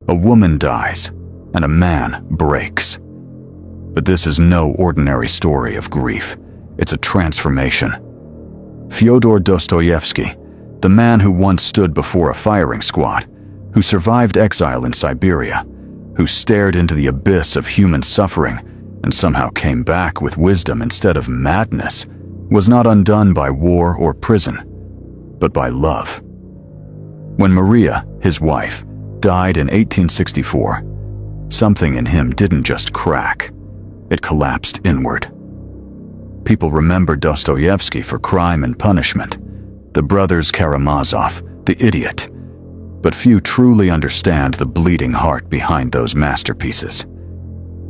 A woman dies, and a man breaks. But this is no ordinary story of grief. It's a transformation. Fyodor Dostoevsky, the man who once stood before a firing squad, who survived exile in Siberia, who stared into the abyss of human suffering and somehow came back with wisdom instead of madness, was not undone by war or prison, but by love. When Maria, his wife, died in 1864, something in him didn't just crack, it collapsed inward. People remember Dostoevsky for Crime and Punishment, the brothers Karamazov, The Idiot, but few truly understand the bleeding heart behind those masterpieces.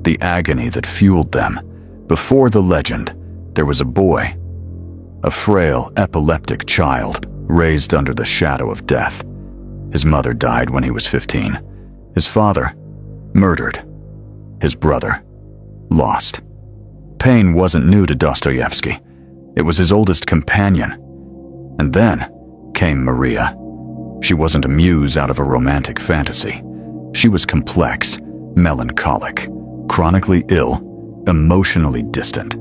The agony that fueled them. Before the legend, there was a boy, a frail, epileptic child raised under the shadow of death. His mother died when he was 15. His father, murdered. His brother, lost. Pain wasn't new to Dostoevsky. It was his oldest companion. And then came Maria. She wasn't a muse out of a romantic fantasy. She was complex, melancholic, chronically ill, emotionally distant.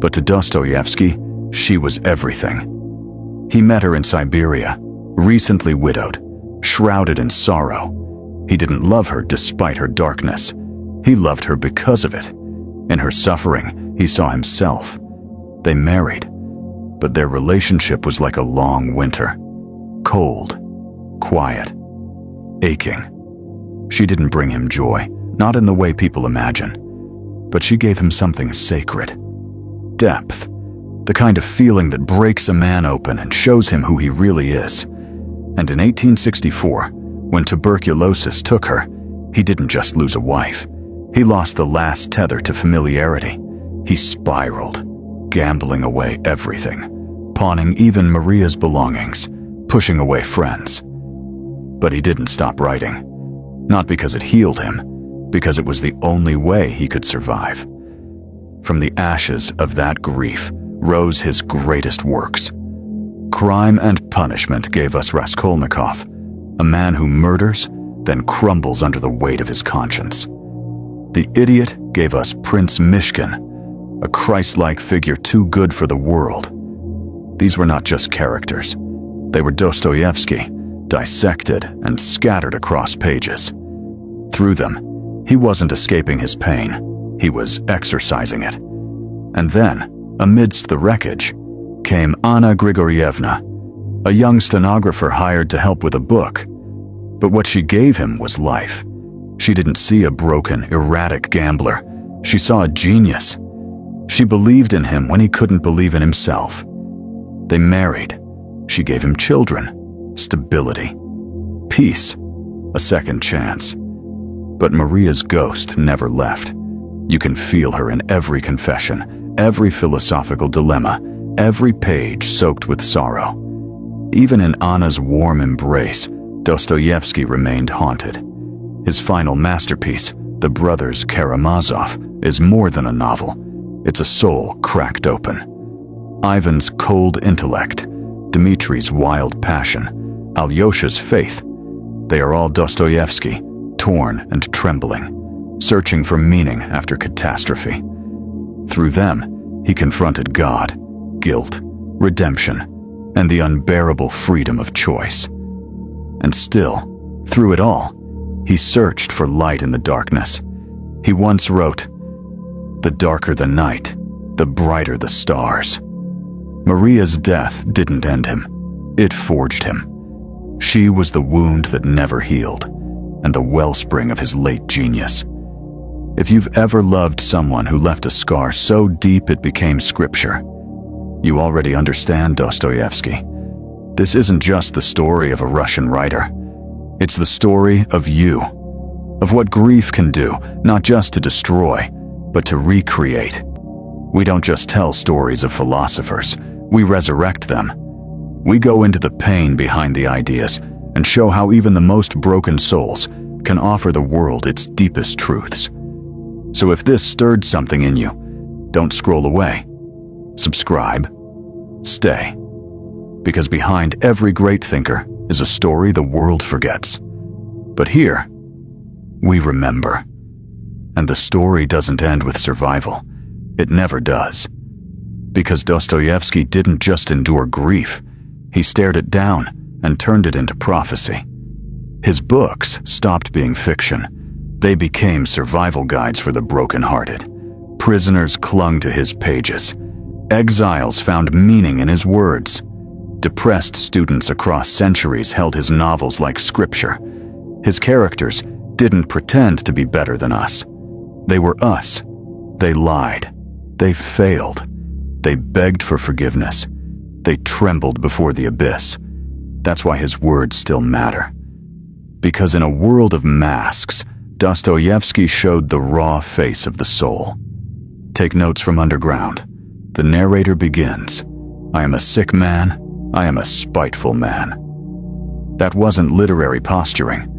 But to Dostoevsky, she was everything. He met her in Siberia, recently widowed, shrouded in sorrow. He didn't love her despite her darkness. He loved her because of it. In her suffering, he saw himself. They married, but their relationship was like a long winter. Cold, quiet, aching. She didn't bring him joy, not in the way people imagine, but she gave him something sacred. Depth, the kind of feeling that breaks a man open and shows him who he really is. And in 1864, when tuberculosis took her, he didn't just lose a wife. He lost the last tether to familiarity. He spiraled, gambling away everything, pawning even Maria's belongings, pushing away friends. But he didn't stop writing. Not because it healed him, because it was the only way he could survive. From the ashes of that grief rose his greatest works. Crime and Punishment gave us Raskolnikov, a man who murders, then crumbles under the weight of his conscience. The Idiot gave us Prince Mishkin, a Christ-like figure too good for the world. These were not just characters. They were Dostoevsky, dissected and scattered across pages. Through them, he wasn't escaping his pain. He was exorcising it. And then, amidst the wreckage, came Anna Grigorievna, a young stenographer hired to help with a book. But what she gave him was life. She didn't see a broken, erratic gambler. She saw a genius. She believed in him when he couldn't believe in himself. They married. She gave him children, stability, peace, a second chance. But Maria's ghost never left. You can feel her in every confession, every philosophical dilemma, every page soaked with sorrow. Even in Anna's warm embrace, Dostoevsky remained haunted. His final masterpiece, The Brothers Karamazov, is more than a novel. It's a soul cracked open. Ivan's cold intellect, Dmitri's wild passion, Alyosha's faith, they are all Dostoevsky, torn and trembling, searching for meaning after catastrophe. Through them, he confronted God, guilt, redemption, and the unbearable freedom of choice. And still, through it all, he searched for light in the darkness. He once wrote, "The darker the night, the brighter the stars." Maria's death didn't end him. It forged him. She was the wound that never healed, and the wellspring of his late genius. If you've ever loved someone who left a scar so deep it became scripture, you already understand Dostoevsky. This isn't just the story of a Russian writer. It's the story of you, of what grief can do, not just to destroy, but to recreate. We don't just tell stories of philosophers, we resurrect them. We go into the pain behind the ideas and show how even the most broken souls can offer the world its deepest truths. So if this stirred something in you, don't scroll away. Subscribe. Stay. Because behind every great thinker is a story the world forgets. But here, we remember. And the story doesn't end with survival. It never does. Because Dostoevsky didn't just endure grief, he stared it down and turned it into prophecy. His books stopped being fiction. They became survival guides for the brokenhearted. Prisoners clung to his pages. Exiles found meaning in his words. Depressed students across centuries held his novels like scripture. His characters didn't pretend to be better than us. They were us. They lied. They failed. They begged for forgiveness. They trembled before the abyss. That's why his words still matter. Because in a world of masks, Dostoevsky showed the raw face of the soul. Take notes from Underground. The narrator begins, "I am a sick man. I am a spiteful man." That wasn't literary posturing.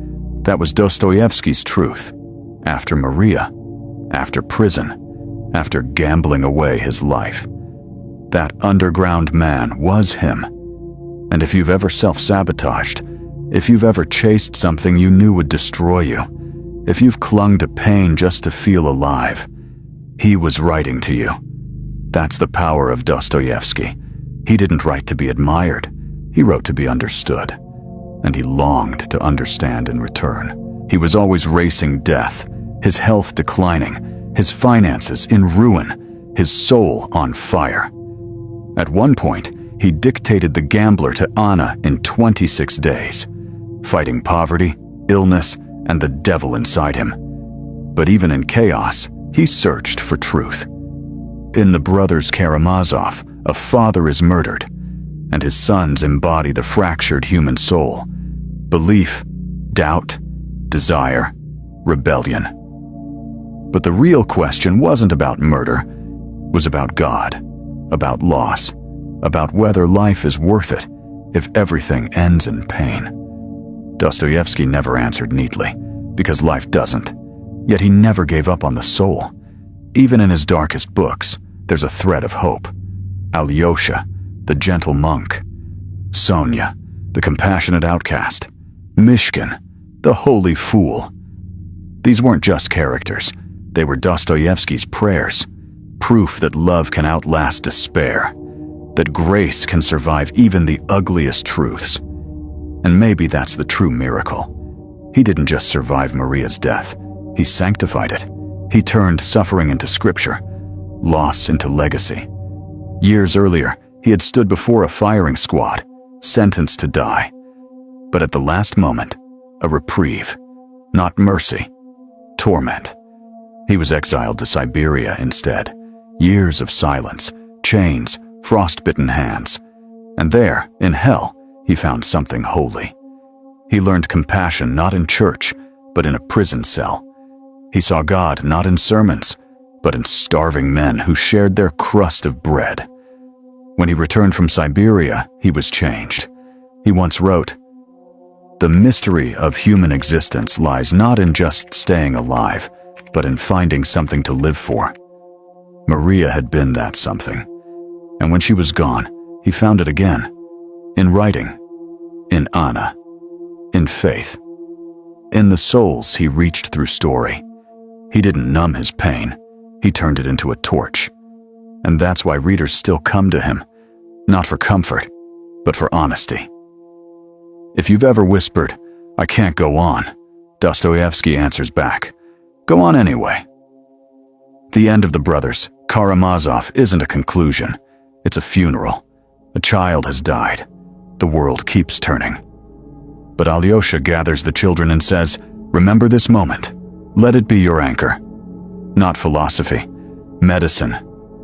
That was Dostoevsky's truth. After Maria, after prison, after gambling away his life. That underground man was him. And if you've ever self-sabotaged, if you've ever chased something you knew would destroy you, if you've clung to pain just to feel alive, he was writing to you. That's the power of Dostoevsky. He didn't write to be admired. He wrote to be understood. And he longed to understand in return. He was always racing death, his health declining, his finances in ruin, his soul on fire. At one point, he dictated The Gambler to Anna in 26 days, fighting poverty, illness, and the devil inside him. But even in chaos, he searched for truth. In The Brothers Karamazov, a father is murdered, and his sons embody the fractured human soul. Belief, doubt, desire, rebellion. But the real question wasn't about murder. It was about God, about loss, about whether life is worth it if everything ends in pain. Dostoevsky never answered neatly, because life doesn't. Yet he never gave up on the soul. Even in his darkest books, there's a thread of hope. Alyosha, the gentle monk. Sonia, the compassionate outcast. Mishkin, the holy fool. These weren't just characters. They were Dostoevsky's prayers. Proof that love can outlast despair. That grace can survive even the ugliest truths. And maybe that's the true miracle. He didn't just survive Maria's death. He sanctified it. He turned suffering into scripture, loss into legacy. Years earlier, he had stood before a firing squad, sentenced to die. But at the last moment, a reprieve. Not mercy, torment. He was exiled to Siberia instead. Years of silence, chains, frostbitten hands. And there, in hell, he found something holy. He learned compassion not in church, but in a prison cell. He saw God not in sermons, but in starving men who shared their crust of bread. When he returned from Siberia, he was changed. He once wrote, "The mystery of human existence lies not in just staying alive, but in finding something to live for." Maria had been that something. And when she was gone, he found it again. In writing, in Anna, in faith, in the souls he reached through story. He didn't numb his pain, he turned it into a torch. And that's why readers still come to him, not for comfort, but for honesty. If you've ever whispered, "I can't go on," Dostoevsky answers back, "Go on anyway." The end of The Brothers Karamazov isn't a conclusion, it's a funeral. A child has died. The world keeps turning. But Alyosha gathers the children and says, "Remember this moment. Let it be your anchor." Not philosophy, medicine,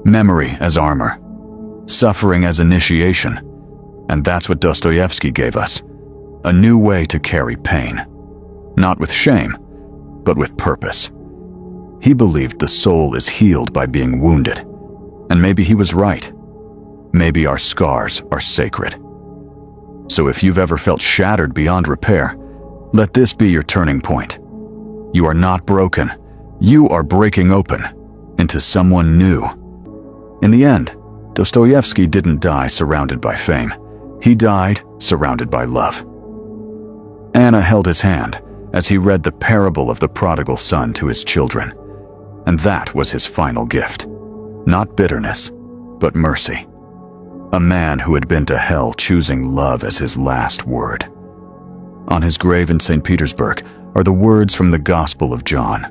memory as armor, suffering as initiation. And that's what Dostoevsky gave us. A new way to carry pain. Not with shame, but with purpose. He believed the soul is healed by being wounded. And maybe he was right. Maybe our scars are sacred. So if you've ever felt shattered beyond repair, let this be your turning point. You are not broken. You are breaking open into someone new. In the end, Dostoevsky didn't die surrounded by fame. He died surrounded by love. Anna held his hand, as he read the parable of the prodigal son to his children. And that was his final gift. Not bitterness, but mercy. A man who had been to hell choosing love as his last word. On his grave in St. Petersburg are the words from the Gospel of John.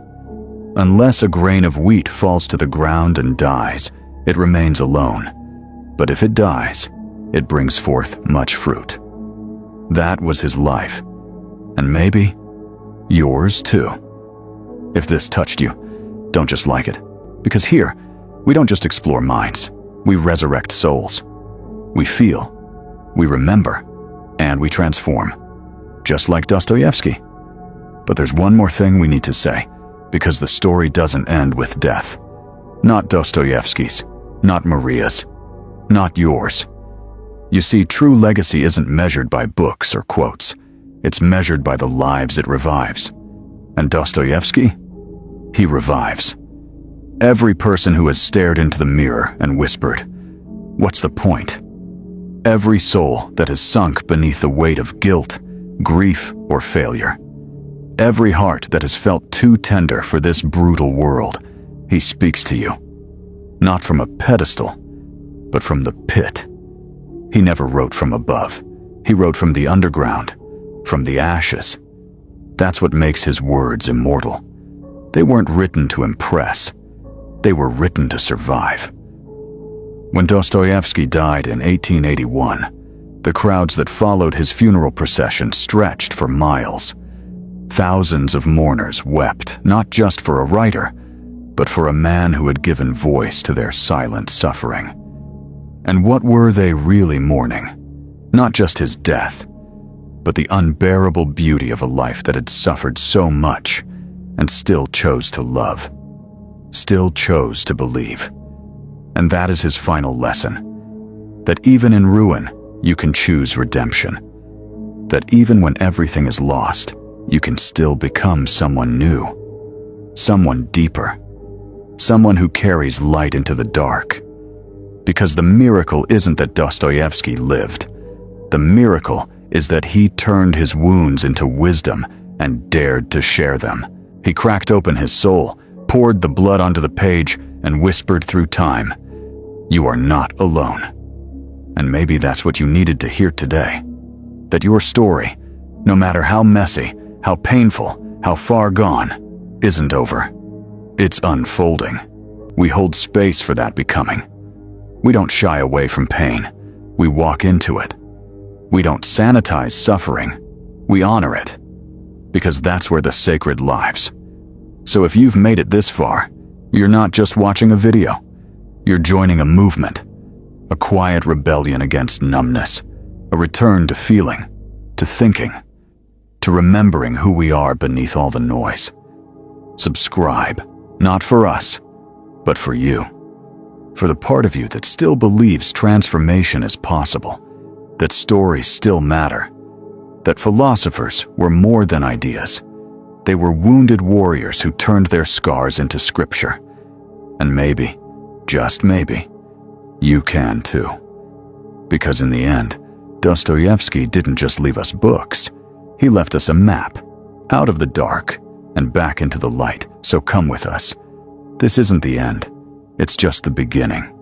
Unless a grain of wheat falls to the ground and dies, it remains alone. But if it dies, it brings forth much fruit. That was his life. And maybe yours too. If this touched you, don't just like it. Because here, we don't just explore minds, we resurrect souls. We feel, we remember, and we transform. Just like Dostoevsky. But there's one more thing we need to say, because the story doesn't end with death. Not Dostoevsky's, not Maria's, not yours. You see, true legacy isn't measured by books or quotes. It's measured by the lives it revives. And Dostoevsky? He revives. Every person who has stared into the mirror and whispered, "What's the point?" Every soul that has sunk beneath the weight of guilt, grief, or failure. Every heart that has felt too tender for this brutal world, he speaks to you. Not from a pedestal, but from the pit. He never wrote from above. He wrote from the underground, from the ashes. That's what makes his words immortal. They weren't written to impress. They were written to survive. When Dostoevsky died in 1881, the crowds that followed his funeral procession stretched for miles. Thousands of mourners wept, not just for a writer, but for a man who had given voice to their silent suffering. And what were they really mourning? Not just his death, but the unbearable beauty of a life that had suffered so much and still chose to love, still chose to believe. And that is his final lesson, that even in ruin, you can choose redemption. That even when everything is lost, you can still become someone new, someone deeper, someone who carries light into the dark. Because the miracle isn't that Dostoevsky lived. The miracle is that he turned his wounds into wisdom and dared to share them. He cracked open his soul, poured the blood onto the page, and whispered through time, "You are not alone." And maybe that's what you needed to hear today. That your story, no matter how messy, how painful, how far gone, isn't over. It's unfolding. We hold space for that becoming. We don't shy away from pain. We walk into it. We don't sanitize suffering. We honor it. Because that's where the sacred lives. So if you've made it this far, you're not just watching a video. You're joining a movement. A quiet rebellion against numbness. A return to feeling, to thinking, to remembering who we are beneath all the noise. Subscribe, not for us, but for you. For the part of you that still believes transformation is possible, that stories still matter, that philosophers were more than ideas. They were wounded warriors who turned their scars into scripture. And maybe, just maybe, you can too. Because in the end, Dostoevsky didn't just leave us books. He left us a map, out of the dark and back into the light. So come with us. This isn't the end. It's just the beginning.